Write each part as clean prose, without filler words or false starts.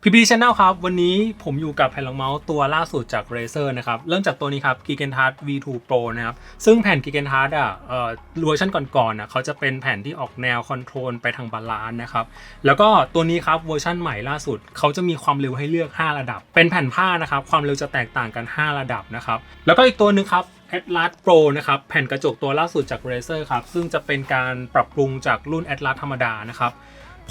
PPT Channel ครับวันนี้ผมอยู่กับแผ่นรองเมาส์ตัวล่าสุดจาก Razer นะครับเริ่มจากตัวนี้ครับ Gigaton V2 Pro นะครับซึ่งแผ่น Gigaton เวอร์ชันก่อนๆเขาจะเป็นแผ่นที่ออกแนวคอนโทรลไปทางบาลานซ์นะครับแล้วก็ตัวนี้ครับเวอร์ชันใหม่ล่าสุดเขาจะมีความเร็วให้เลือก5ระดับเป็นแผ่นผ้านะครับความเร็วจะแตกต่างกัน5ระดับนะครับแล้วก็อีกตัวนึงครับ Atlas Pro นะครับแผ่นกระจกตัวล่าสุดจาก Razer ครับซึ่งจะเป็นการปรับปรุงจากรุ่น Atlas ธรรมดานะครับ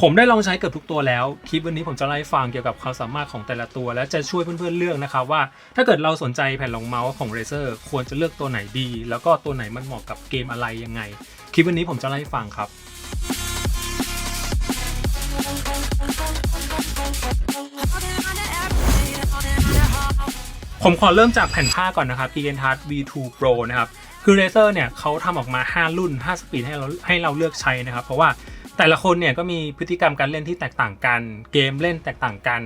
ผมได้ลองใช้เกือบทุกตัวแล้วคลิปวันนี้ผมจะเล่าให้ฟังเกี่ยวกับความสามารถของแต่ละตัวและจะช่วยเพื่อนๆเลือกนะครับว่าถ้าเกิดเราสนใจแผ่นรองเมาส์ของ Razer ควรจะเลือกตัวไหนดีแล้วก็ตัวไหนมันเหมาะกับเกมอะไรยังไงคลิปวันนี้ผมจะเล่าให้ฟังครับผมขอเริ่มจากแผ่นผ้าก่อนนะครับ Gigaton V2 Pro นะครับคือ Razer เนี่ยเขาทำออกมา5รุ่น5สปีดให้เราเลือกใช้นะครับเพราะว่าแต่ละคนเนี่ยก็มีพฤติกรรมการเล่นที่แตกต่างกันเกมเล่นแตกต่างกัน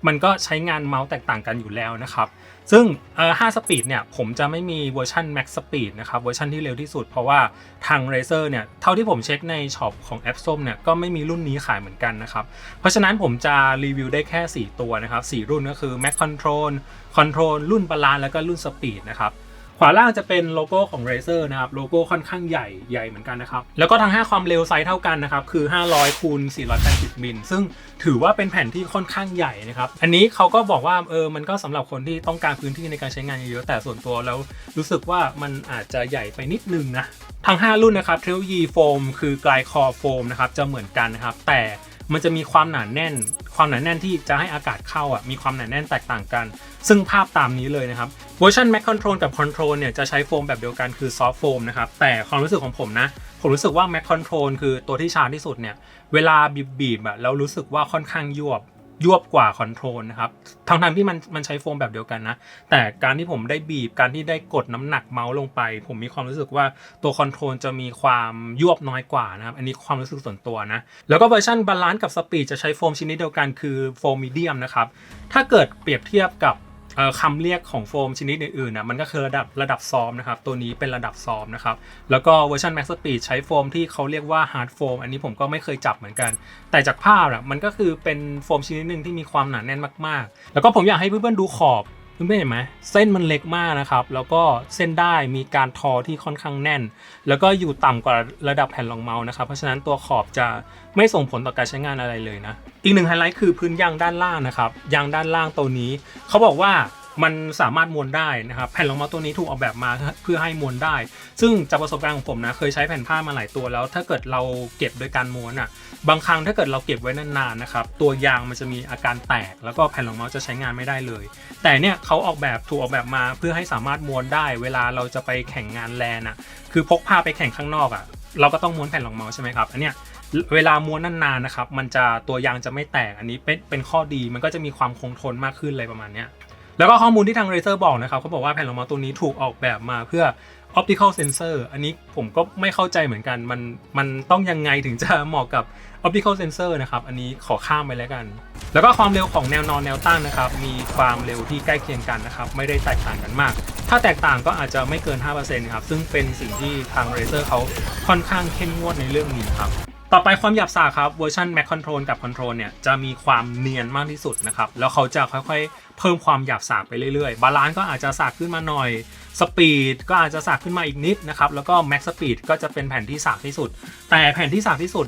มันก็ใช้งานเมาส์แตกต่างกันอยู่แล้วนะครับซึ่ง5สปีดเนี่ยผมจะไม่มีเวอร์ชัน Max Speed นะครับเวอร์ชันที่เร็วที่สุดเพราะว่าทาง Razer เนี่ยเท่าที่ผมเช็คในช็อปของแอปส้มเนี่ยก็ไม่มีรุ่นนี้ขายเหมือนกันนะครับเพราะฉะนั้นผมจะรีวิวได้แค่4ตัวนะครับ4รุ่นก็คือ Max Control รุ่นบาลานซ์แล้วก็รุ่น Speed นะครับขวาล่างจะเป็นโลโก้ของ Razer นะครับโลโก้ค่อนข้างใหญ่เหมือนกันนะครับแล้วก็ทั้ง5ความเร็วไซส์เท่ากันนะครับคือ500คูณ480มิลซึ่งถือว่าเป็นแผ่นที่ค่อนข้างใหญ่นะครับอันนี้เขาก็บอกว่ามันก็สำหรับคนที่ต้องการพื้นที่ในการใช้งานเยอะๆแต่ส่วนตัวแล้วรู้สึกว่ามันอาจจะใหญ่ไปนิดนึงนะทั้ง5รุ่นนะครับ Trail E Foam คือ Glide Core Foam นะครับจะเหมือนกันนะครับแต่มันจะมีความหนาแน่นที่จะให้อากาศเข้ามีความหนาแน่นแตกต่างกันซึ่งภาพตามนี้เลยนะครับเวอร์ชัน Max Control กับ Control เนี่ยจะใช้โฟมแบบเดียวกันคือ Soft Foam นะครับแต่ความรู้สึกของผมนะผมรู้สึกว่า Max Control คือตัวที่ชาที่สุดเนี่ยเวลาบีบแล้วรู้สึกว่าค่อนข้างยวบกว่า Control นะครับทั้งที่มันใช้โฟมแบบเดียวกันนะแต่การที่ผมได้บีบการที่ได้กดน้ำหนักเมาส์ลงไปผมมีความรู้สึกว่าตัว Control จะมีความยวบน้อยกว่านะครับอันนี้ความรู้สึกส่วนตัวนะแล้วก็เวอร์ชันบาลานซ์กับ Speed จะใช้โฟมชนิดเดียวกันคือโฟมมีเดียมนะครับถ้าเกิดเปรียบเทียบกับคำเรียกของโฟมชนิดอื่นๆมันก็คือระดับซอมนะครับตัวนี้เป็นระดับซอมนะครับแล้วก็เวอร์ชัน Max Speed ใช้โฟมที่เขาเรียกว่า Hard Foam อันนี้ผมก็ไม่เคยจับเหมือนกันแต่จากภาพมันก็คือเป็นโฟมชนิดหนึ่งที่มีความหนาแน่นมากๆแล้วก็ผมอยากให้เพื่อนๆดูขอบเพื่อนๆเห็นไหมเส้นมันเล็กมากนะครับแล้วก็เส้นได้มีการทอที่ค่อนข้างแน่นแล้วก็อยู่ต่ำกว่าระดับแผ่นรองเมาส์นะครับเพราะฉะนั้นตัวขอบจะไม่ส่งผลต่อการใช้งานอะไรเลยนะอีกหนึ่งไฮไลท์คือพื้นยางด้านล่างนะครับยางด้านล่างตัวนี้เขาบอกว่ามันสามารถม้วนได้นะครับแผ่นรองเมาส์ตัวนี้ถูกออกแบบมาเพื่อให้ม้วนได้ซึ่งจากประสบการณ์ของผมนะเคยใช้แผ่นผ้ามาหลายตัวแล้วถ้าเกิดเราเก็บโดยการม้วนบางครั้งถ้าเกิดเราเก็บไว้นานๆนะครับตัวยางมันจะมีอาการแตกแล้วก็แผ่นรองเมาส์จะใช้งานไม่ได้เลยแต่เนี่ยเขาถูกออกแบบมาเพื่อให้สามารถม้วนได้เวลาเราจะไปแข่งงานแลนคือพกผ้าไปแข่งข้างนอกเราก็ต้องม้วนแผ่นรองเมาส์ใช่ไหมครับอันเนี้ยเวลาม้วนนานๆนะครับมันจะตัวยางจะไม่แตกอันนี้เป็นข้อดีมันก็จะมีความคงทนมากขึ้นอะไรประมาณเนี้ยแล้วก็ข้อมูลที่ทาง Razer บอกนะครับเขาบอกว่าแผ่นรองเมาส์ตัวนี้ถูกออกแบบมาเพื่อ optical sensor อันนี้ผมก็ไม่เข้าใจเหมือนกันมันต้องยังไงถึงจะเหมาะกับ optical sensor นะครับอันนี้ขอข้ามไปแล้วกันแล้วก็ความเร็วของแนวนอนแนวตั้งนะครับมีความเร็วที่ใกล้เคียงกันนะครับไม่ได้แตกต่างกันมากถ้าแตกต่างก็อาจจะไม่เกิน 5% ครับซึ่งเป็นสิ่งที่ทาง Razer เขาค่อนข้างเข้มงวดในเรื่องนี้ครับต่อไปความหยาบสากครับเวอร์ชัน Max Control กับ Control เนี่ยจะมีความเนียนมากที่สุดนะครับแล้วเขาจะค่อยๆเพิ่มความหยาบสากไปเรื่อยๆบาลานซ์ก็อาจจะสากขึ้นมาหน่อยสปีดก็อาจจะสากขึ้นมาอีกนิดนะครับแล้วก็ Max Speed ก็จะเป็นแผ่นที่สากที่สุดแต่แผ่นที่สากที่สุด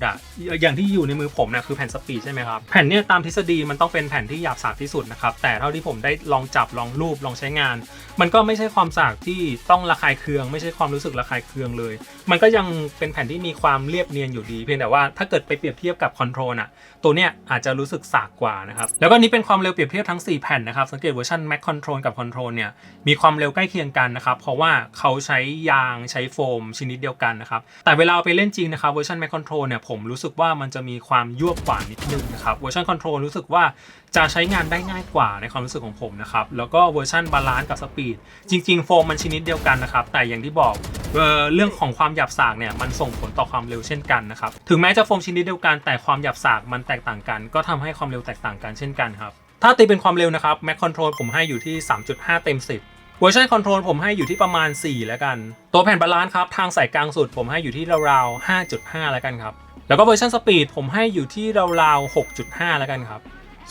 อย่างที่อยู่ในมือผมนะคือแผ่น Speed ใช่ไหมครับแผ่นเนี้ยตามทฤษฎีมันต้องเป็นแผ่นที่หยาบสากที่สุดนะครับแต่เท่าที่ผมได้ลองจับลองรูปลองใช้งานมันก็ไม่ใช่ความสากที่ต้องระคายเคืองไม่ใช่ความรู้สึกระคายเคืองเลยมันก็ยังเป็นแผ่นที่มีความเรียบเนียนอยู่ดีเพียงแต่ว่าถ้าเกิดไปเปรียบเทียบกับ Control ตัวเนี้ยอาจจะรู้สึกสากกว่านะครับแล้วก็นี้เป็นความเร็วเปรียบเทียบทั้ง4แผ่นนะครับสังเกตเวอร์ชัน Max Control กับ Control เนี่ยมีความเร็วใกล้เคียงกันนะครับเพราะว่าเขาใช้ยางใช้โฟมชนิดเดียวกันนะครับแต่เวลาเอาไปเล่นจริงนะครับเวอร์ชัน Max Control เนี่ยผมรู้สึกว่ามันจะมีความยวบกว่านิดนึงนะครับเวอร์ชัน Control รู้สึกว่าจะใช้งานได้ง่ายกว่าในความรู้สึกของผมนะครับแล้วก็เวอร์ชันบาลานซ์กับสปีดจริงๆโฟมมันชนิดเดียวกันนะครับแต่อย่างที่บอกเรื่องของความหยาบสากเนี่ยมันส่งผลต่อความเร็วเช่นกันนะครับถึงแม้จะโฟมชนิดเดียวกันแต่ความหยาบสากมันแตกต่างกันก็ทำให้ความเร็วแตกต่างกันเช่นกันครับถ้าตีเป็นความเร็วนะครับ Max Control ผมให้อยู่ที่ 3.5 เต็ม 10เวอร์ชัน Control ผมให้อยู่ที่ประมาณ4แล้วกันตัวแผ่นบาลานซ์ครับทางสายกลางสุดผมให้อยู่ที่ราวๆ 5.5 แล้วกันครับแล้วก็เวอร์ชัน Speed ผมให้อยู่ที่ราวๆ 6.5 แล้วกันครับ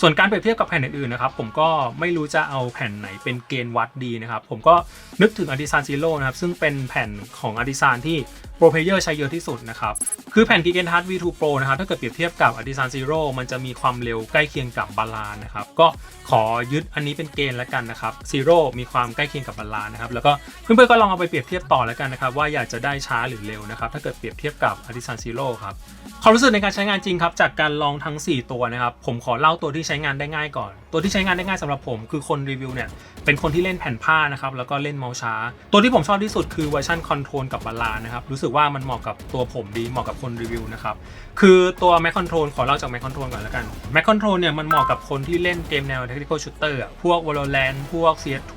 ส่วนการเปรียบเทียบกับแผ่นอื่นๆนะครับผมก็ไม่รู้จะเอาแผ่นไหนเป็นเกณฑ์วัดดีนะครับผมก็นึกถึง Artisan Zero นะครับซึ่งเป็นแผ่นของ Artisan ที่โปรเพลเยอร์ใช้เยอะที่สุดนะครับคือแผ่น Gigahertz V2 Pro นะครับถ้าเกิดเปรียบเทียบกับ Artisan Zero มันจะมีความเร็วใกล้เคียงกับบาลานนะครับก็ขอยึดอันนี้เป็นเกณฑ์แล้วกันนะครับ Zero มีความใกล้เคียงกับบาลานนะครับแล้วก็เพื่อนๆก็ลองเอาไปเปรียบเทียบต่อแล้วกันนะครับว่าอยากจะได้ช้าหรือเร็วนะครับถ้าเกิดเปรียบเทียบกับ Artisan Zero ครับความรู้สึกในการใช้งานจริงครับจากการลองทั้ง4ตัวนะครับผมขอเล่าตัวที่ใช้งานได้ง่ายก่อนตัวที่ใช้งานได้ง่ายสำหรับผมคือคนรีวิวเนี่ยเป็นคนที่เล่นแผ่นผ้านะครับแล้วก็เล่นเมาส์ช้าตัวที่ผมชอบที่สุดคือเวอร์ชันคอนโทรลกับบาลานนะครับรู้สึกว่ามันเหมาะกับตัวผมดีเหมาะกับคนรีวิวนะครับคือตัว Mac Control ขอเล่าจาก Mac Control ก่อนแล้วกัน Mac Control เนี่ยมันเหมาะกับคนที่เล่นเกมแนว Tactical Shooter พวก Valorant พวก CS2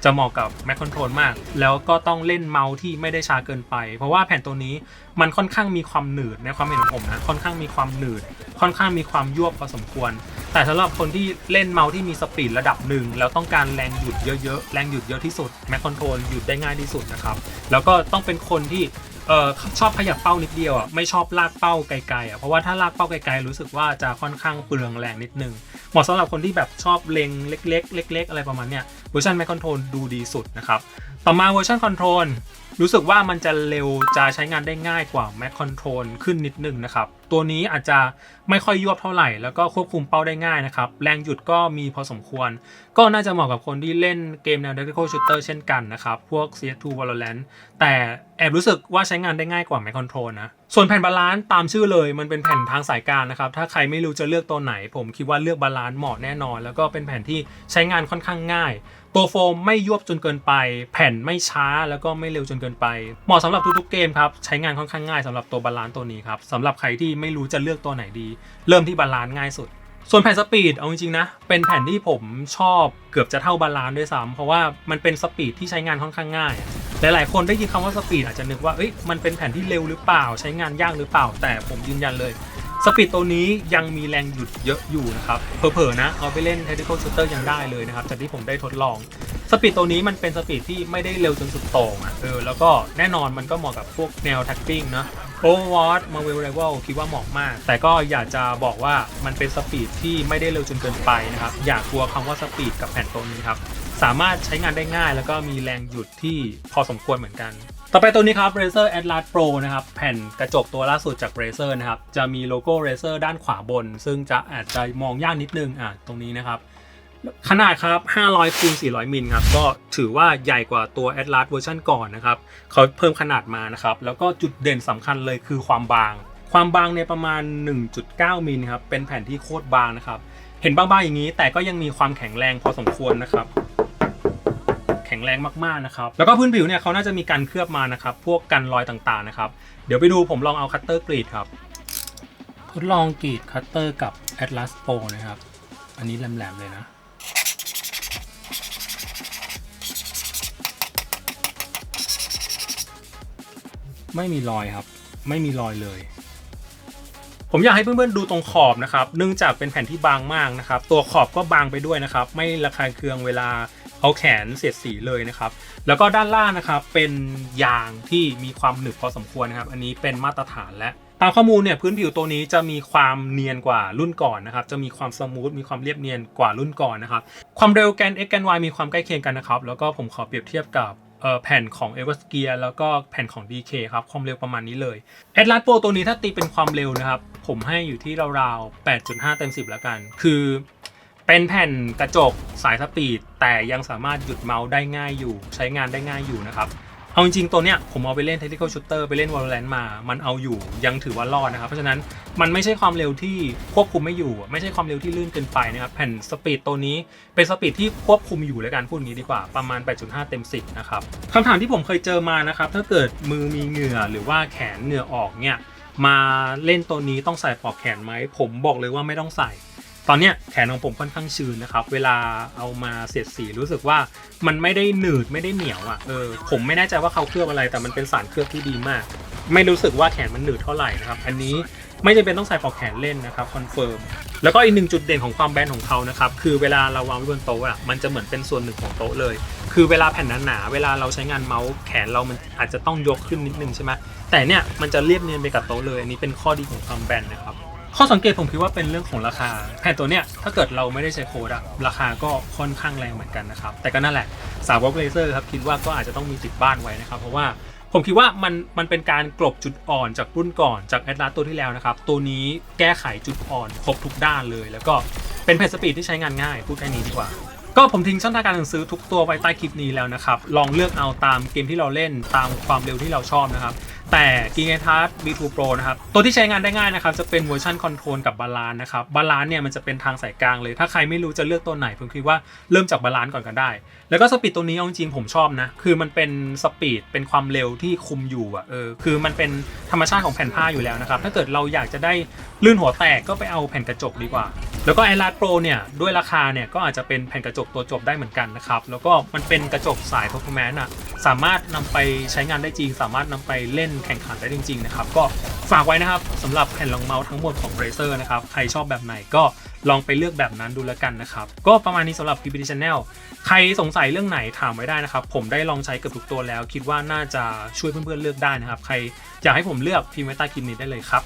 จะเหมาะกับ Mac Control มากแล้วก็ต้องเล่นเมาส์ที่ไม่ได้ช้าเกินไปเพราะว่าแผ่นตัวนี้มันค่อนข้างมีความหนืดในความเห็นของผมนะค่อนข้างมีความหนืดค่อนข้างมีความยวบพอสมควรแต่สำหรับคนที่เล่นเมาส์ที่มีสปีดระดับหนึ่งแล้วต้องการแรงหยุดเยอะๆแรงหยุดเยอะที่สุด Mac Control หยุดได้ง่ายที่สุดนะครับแล้วก็ต้องเป็นคนที่ชอบขยับเป้านิดเดียวอ่ะไม่ชอบลากเป้าไกลๆอ่ะเพราะว่าถ้าลากเป้าไกลๆรู้สึกว่าจะค่อนข้างเปลืองแรงนิดนึงเหมาะสำหรับคนที่แบบชอบเล็งเล็กๆเล็กๆอะไรประมาณเนี้ยเวอร์ชัน Mac Control ดูดีสุดนะครับต่อมาเวอร์ชัน Control รู้สึกว่ามันจะเร็วจะใช้งานได้ง่ายกว่า Mac Control ขึ้นนิดนึงนะครับตัวนี้อาจจะไม่ค่อยยวบเท่าไหร่แล้วก็ควบคุมเป้าได้ง่ายนะครับแรงหยุดก็มีพอสมควรก็น่าจะเหมาะกับคนที่เล่นเกมแนว Tactical Shooter เช่นกันนะครับพวก CS2 Valorant แต่แอบรู้สึกว่าใช้งานได้ง่ายกว่า Mac Control นะส่วนแผ่นบาลานซ์ตามชื่อเลยมันเป็นแผ่นทางสายกลางนะครับถ้าใครไม่รู้จะเลือกตัวไหนผมคิดว่าเลือกบาลานซ์เหมาะแน่นอนแล้วก็เป็นแผ่นที่ใช้งานค่อนข้างง่ายตัวโฟมไม่ยวบจนเกินไปแผ่นไม่ช้าแล้วก็ไม่เร็วจนเกินไปเหมาะสำหรับทุกๆเกมครับใช้งานค่อนข้างง่ายสำหรับตัวบาลานซ์ตัวนี้ครับสำหรับใครที่ไม่รู้จะเลือกตัวไหนดีเริ่มที่บาลานซ์ง่ายสุดส่วนแผ่นสปีดเอาจริงๆนะเป็นแผ่นที่ผมชอบเกือบจะเท่าบาลานซ์ด้วยซ้ำเพราะว่ามันเป็นสปีดที่ใช้งานค่อนข้างง่ายหลายๆคนได้ยินคำว่าสปีดอาจจะนึกว่ามันเป็นแผ่นที่เร็วหรือเปล่าใช้งานยากหรือเปล่าแต่ผมยืนยันเลยสปีดตัวนี้ยังมีแรงหยุดเยอะอยู่นะครับเผลอๆนะเอาไปเล่น Tactical Shooter ยังได้เลยนะครับจากที่ผมได้ทดลองสปีดตัวนี้มันเป็นสปีดที่ไม่ได้เร็วจนสุดโต่งแล้วก็แน่นอนมันก็เหมาะกับพวกแนวแท็กกิ้งนะOverwatch Marvel Rival คิดว่าเหมาะมากแต่ก็อยากจะบอกว่ามันเป็นสปีดที่ไม่ได้เร็วจนเกินไปนะครับอย่ากลัวคำว่าสปีดกับแผ่นตัวนี้ครับสามารถใช้งานได้ง่ายแล้วก็มีแรงหยุดที่พอสมควรเหมือนกันต่อไปตัวนี้ครับ Razer Atlas Pro นะครับแผ่นกระจกตัวล่าสุดจาก Razer นะครับจะมีโลโก้ Razer ด้านขวาบนซึ่งจะอาจจะมองยากนิดนึงตรงนี้นะครับขนาดครับ500 คูณ 400 มิลครับก็ถือว่าใหญ่กว่าตัว Atlas เวอร์ชันก่อนนะครับเขาเพิ่มขนาดมานะครับแล้วก็จุดเด่นสำคัญเลยคือความบางเนี่ยประมาณ 1.9 มิลครับเป็นแผ่นที่โคตรบางนะครับเห็นบางๆอย่างนี้แต่ก็ยังมีความแข็งแรงพอสมควรนะครับแข็งแรงมากๆนะครับแล้วก็พื้นผิวเนี่ยเขาน่าจะมีการเคลือบมานะครับพวกกันรอยต่างๆนะครับเดี๋ยวไปดูผมลองเอาคัตเตอร์กรีดครับทดลองกรีดคัตเตอร์กับ Atlas Pro นะครับอันนี้แหลมๆเลยนะไม่มีรอยครับไม่มีรอยเลยผมอยากให้เพื่อนๆดูตรงขอบนะครับเนื่องจากเป็นแผ่นที่บางมากนะครับตัวขอบก็บางไปด้วยนะครับไม่ระคายเคืองเวลาเอาแขนเสียดสีเลยนะครับแล้วก็ด้านล่างนะครับเป็นยางที่มีความหนึบพอสมควรนะครับอันนี้เป็นมาตรฐานและตามข้อมูลเนี่ยพื้นผิวตัวนี้จะมีความเนียนกว่ารุ่นก่อนนะครับจะมีความสมูทมีความเรียบเนียนกว่ารุ่นก่อนนะครับความเร็วแกน x แกน y มีความใกล้เคียงกันนะครับแล้วก็ผมขอเปรียบเทียบกับแผ่นของ Evergear แล้วก็แผ่นของ DK ครับความเร็วประมาณนี้เลย Atlas Pro ตัวนี้ถ้าตีเป็นความเร็วนะครับผมให้อยู่ที่ราวๆ 8.5 เต็ม 10แล้วกันคือเป็นแผ่นกระจกสายสปีดแต่ยังสามารถหยุดเมาส์ได้ง่ายอยู่ใช้งานได้ง่ายอยู่นะครับเอาจริงๆตัวเนี้ยผมเอาไปเล่น Tactical Shooter ไปเล่น Valorant มามันเอาอยู่ยังถือว่ารอดนะครับเพราะฉะนั้นมันไม่ใช่ความเร็วที่ควบคุมไม่อยู่ไม่ใช่ความเร็วที่ลื่นเกินไปนะครับแผ่นสปีดตัวนี้เป็นสปีดที่ควบคุมอยู่เลยกันพูดงี้ดีกว่าประมาณ 8.5 เต็ม 10นะครับคำถามที่ผมเคยเจอมานะครับถ้าเกิดมือมีเหงื่อหรือว่าแขนเหงื่อออกเนี่ยมาเล่นตัวนี้ต้องใส่ปลอกแขนไหมผมบอกเลยว่าไม่ต้องใส่ตอนเนี้ยแขนของผมค่อนข้างชื้นนะครับเวลาเอามาเสียดสีรู้สึกว่ามันไม่ได้หนืดไม่ได้เหนียวผมไม่แน่ใจว่าเขาเคลือบอะไรแต่มันเป็นสารเคลือบที่ดีมากไม่รู้สึกว่าแขนมันหนืดเท่าไหร่นะครับอันนี้ไม่จำเป็นต้องใส่ปลอกแขนเล่นนะครับคอนเฟิร์มแล้วก็อีกหนึ่งจุดเด่นของความแบนของเขานะครับคือเวลาเราวางไว้บนโต๊ะมันจะเหมือนเป็นส่วนหนึ่งของโต๊ะเลยคือเวลาแผ่นหนาๆเวลาเราใช้งานเมาส์แขนเรามันอาจจะต้องยกขึ้นนิดนึงใช่ไหมแต่เนี่ยมันจะเรียบเนียนไปกับโต๊ะเลยอันนี้เป็นข้อดีของความแบนนะครับ ข้อสังเกตผมคิดว่าเป็นเรื่องของราคาแผ่นตัวเนี้ยถ้าเกิดเราไม่ได้ใช้โค้ดอะราคาก็ค่อนข้างแรงเหมือนกันนะครับแต่ก็นั่นแหละสาวกเลเซอร์ครับคิดว่าก็อาจจะต้องมีติดบ้านไว้นะครับเพราะว่าผมคิดว่ามันเป็นการกลบจุดอ่อนจากรุ่นก่อนจากแอตลาสตัวที่แล้วนะครับตัวนี้แก้ไขจุดอ่อนครบทุกด้านเลยแล้วก็เป็นแผ่นสปีดที่ใช้งานง่ายพูดแค่นี้ดีกว่าก็ผมทิ้งช่องทางการซื้อทุกตัวไว้ใต้คลิปนี้แล้วนะครับลองเลือกเอาตามเกมที่เราเล่นตามความเร็วที่เราชอบนะครับแต่ Gigatas V2 Pro นะครับตัวที่ใช้งานได้ง่ายนะครับจะเป็นเวอร์ชันคอนโทรลกับบาลานซ์นะครับบาลานซ์เนี่ยมันจะเป็นทางสายกลางเลยถ้าใครไม่รู้จะเลือกตัวไหนผมคิดว่าเริ่มจากบาลานซ์ก่อนก็ได้แล้วก็สปีดตัวนี้เอาจริงๆผมชอบนะคือมันเป็นสปีดเป็นความเร็วที่คุมอยู่อ่ะคือมันเป็นธรรมชาติของแผ่นผ้าอยู่แล้วนะครับถ้าเกิดเราอยากจะได้ลื่นหัวแตกก็ไปเอาแผ่นกระจกดีกว่าแล้วก็ Atlas Pro เนี่ยด้วยราคาเนี่ยก็อาจจะเป็นแผ่นกระจกตัวจบได้เหมือนกันนะครับแล้วก็มันเป็นกระจกสาย performance สามารถนำไปใช้งานได้จริงสามารถนำไปเล่นแข่งขันได้จริงๆนะครับก็ฝากไว้นะครับสำหรับแผ่นรองเมาส์ทั้งหมดของ Razer นะครับใครชอบแบบไหนก็ลองไปเลือกแบบนั้นดูแล้วกันนะครับก็ประมาณนี้สำหรับ PPT Channel ใครสงสัยเรื่องไหนถามไว้ได้นะครับผมได้ลองใช้เกือบทุกตัวแล้วคิดว่าน่าจะช่วยเพื่อนๆเลือกได้นะครับใครอยากให้ผมเลือกพิมพ์ไว้ใต้คลิปนี้ได้เลยครับ